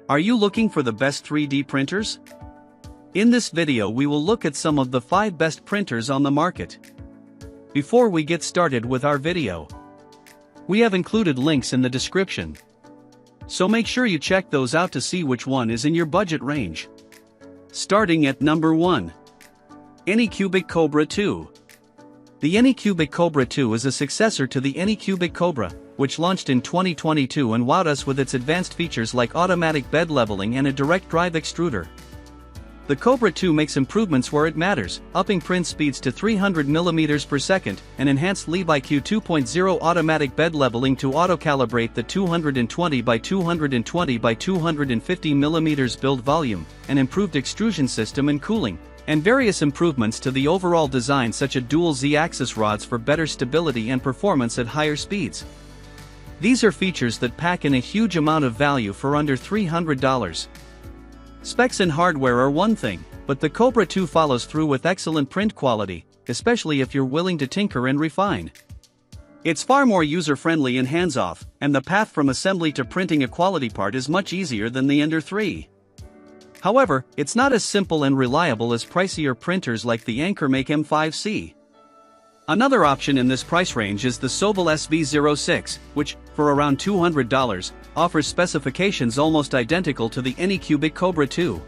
Are you looking for the best 3D printers? In this video we will look at some of the 5 best printers on the market. Before we get started with our video, we have included links in the description, so make sure you check those out to see which one is in your budget range. Starting at number 1. Anycubic Cobra 2. The Anycubic Cobra 2 is a successor to the Anycubic Cobra, which launched in 2022 and wowed us with its advanced features like automatic bed leveling and a direct drive extruder. The Cobra 2 makes improvements where it matters, upping print speeds to 300 mm per second, and enhanced LeviQ 2.0 automatic bed leveling to auto-calibrate the 220 by 220 by 250 mm build volume, an improved extrusion system and cooling, and various improvements to the overall design such as dual Z-axis rods for better stability and performance at higher speeds. These are features that pack in a huge amount of value for under $300. Specs and hardware are one thing, but the Cobra 2 follows through with excellent print quality, especially if you're willing to tinker and refine. It's far more user-friendly and hands-off, and the path from assembly to printing a quality part is much easier than the Ender 3. However, it's not as simple and reliable as pricier printers like the AnkerMake M5C. Another option in this price range is the Sovol SV06, which, for around $200, offers specifications almost identical to the Anycubic Cobra 2.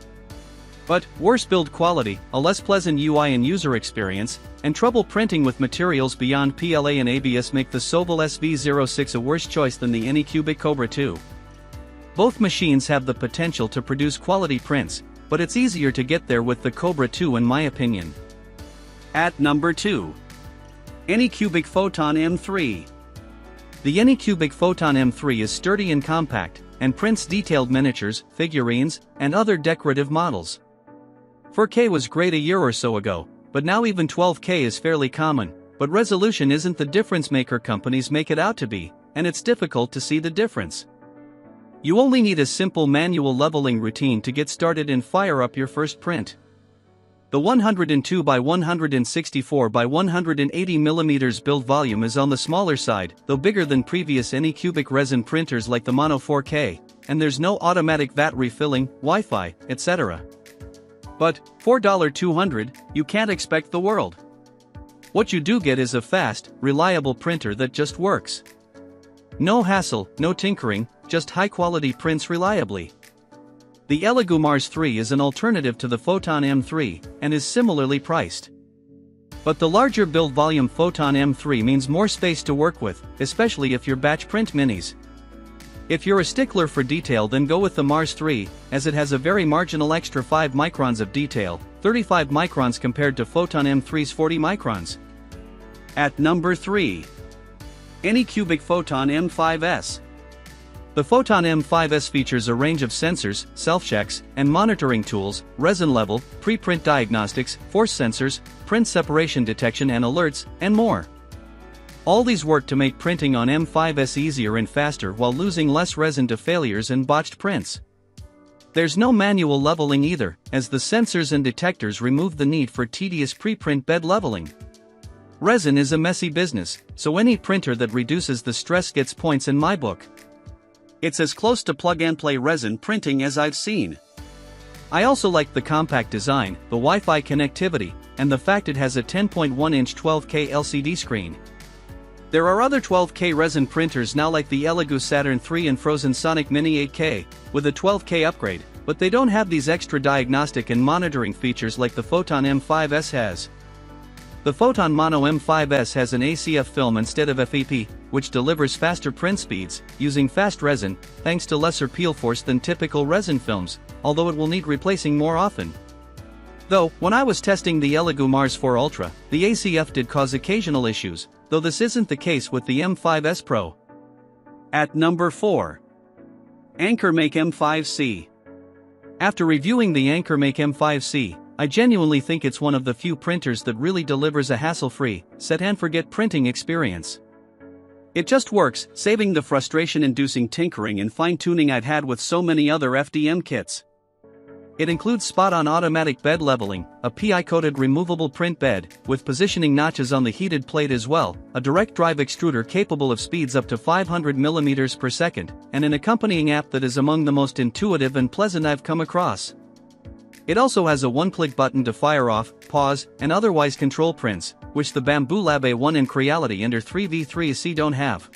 But worse build quality, a less pleasant UI and user experience, and trouble printing with materials beyond PLA and ABS make the Sovol SV06 a worse choice than the Anycubic Cobra 2. Both machines have the potential to produce quality prints, but it's easier to get there with the Cobra 2 in my opinion. At number 2. Anycubic Photon M3. The Anycubic Photon M3 is sturdy and compact, and prints detailed miniatures, figurines, and other decorative models. 4K was great a year or so ago, but now even 12K is fairly common, but resolution isn't the difference maker companies make it out to be, and it's difficult to see the difference. You only need a simple manual leveling routine to get started and fire up your first print. The 102 by 164 by 180 mm build volume is on the smaller side, though bigger than previous Anycubic resin printers like the Mono 4K, and there's no automatic VAT refilling, Wi-Fi, etc. But, for $200, you can't expect the world. What you do get is a fast, reliable printer that just works. No hassle, no tinkering, just high-quality prints reliably. The Elegoo Mars 3 is an alternative to the Photon M3, and is similarly priced. But the larger build volume Photon M3 means more space to work with, especially if you're batch print minis. If you're a stickler for detail, then go with the Mars 3, as it has a very marginal extra 5 microns of detail, 35 microns compared to Photon M3's 40 microns. At number 3. Anycubic Photon M5S. The Photon M5S features a range of sensors, self-checks, and monitoring tools, resin level, pre-print diagnostics, force sensors, print separation detection and alerts, and more. All these work to make printing on M5S easier and faster while losing less resin to failures and botched prints. There's no manual leveling either, as the sensors and detectors remove the need for tedious pre-print bed leveling. Resin is a messy business, so any printer that reduces the stress gets points in my book. It's as close to plug-and-play resin printing as I've seen. I also like the compact design, the Wi-Fi connectivity, and the fact it has a 10.1-inch 12K LCD screen. There are other 12K resin printers now like the Elegoo Saturn 3 and Frozen Sonic Mini 8K, with a 12K upgrade, but they don't have these extra diagnostic and monitoring features like the Photon M5S has. The Photon Mono M5S has an ACF film instead of FEP, which delivers faster print speeds, using fast resin, thanks to lesser peel force than typical resin films, although it will need replacing more often. Though, when I was testing the Elegoo Mars 4 Ultra, the ACF did cause occasional issues, though this isn't the case with the M5S Pro. At number 4. AnkerMake M5C. After reviewing the AnkerMake M5C, I genuinely think it's one of the few printers that really delivers a hassle-free, set-and-forget printing experience. It just works, saving the frustration-inducing tinkering and fine-tuning I've had with so many other FDM kits. It includes spot-on automatic bed leveling, a PI-coated removable print bed, with positioning notches on the heated plate as well, a direct drive extruder capable of speeds up to 500 mm per second, and an accompanying app that is among the most intuitive and pleasant I've come across. It also has a one-click button to fire off, pause, and otherwise control prints, which the Bamboo Lab A1 and Creality Ender 3v3C don't have.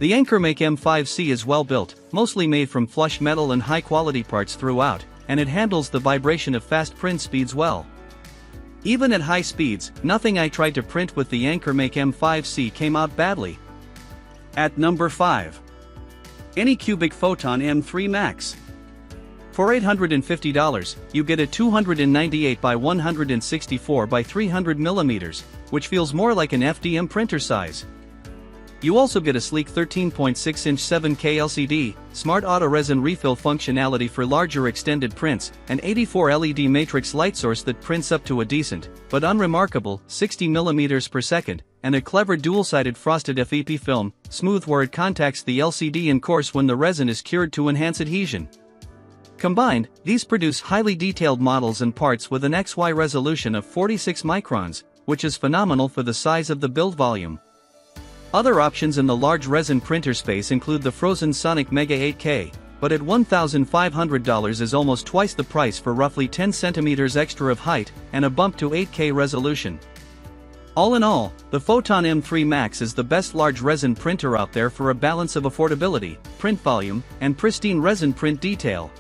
The AnchorMake M5C is well built, mostly made from flush metal and high-quality parts throughout, and it handles the vibration of fast print speeds well. Even at high speeds, nothing I tried to print with the AnchorMake M5C came out badly. At number 5. Anycubic Photon M3 Max. For $850, you get a 298 by 164 by 300 mm, which feels more like an FDM printer size. You also get a sleek 13.6-inch 7K LCD, smart auto resin refill functionality for larger extended prints, an 84 LED matrix light source that prints up to a decent, but unremarkable, 60 mm per second, and a clever dual-sided frosted FEP film, smooth where it contacts the LCD and coarse when the resin is cured to enhance adhesion. Combined, these produce highly detailed models and parts with an XY resolution of 46 microns, which is phenomenal for the size of the build volume. Other options in the large resin printer space include the Frozen Sonic Mega 8K, but at $1,500 is almost twice the price for roughly 10 cm extra of height and a bump to 8K resolution. All in all, the Photon M3 Max is the best large resin printer out there for a balance of affordability, print volume, and pristine resin print detail.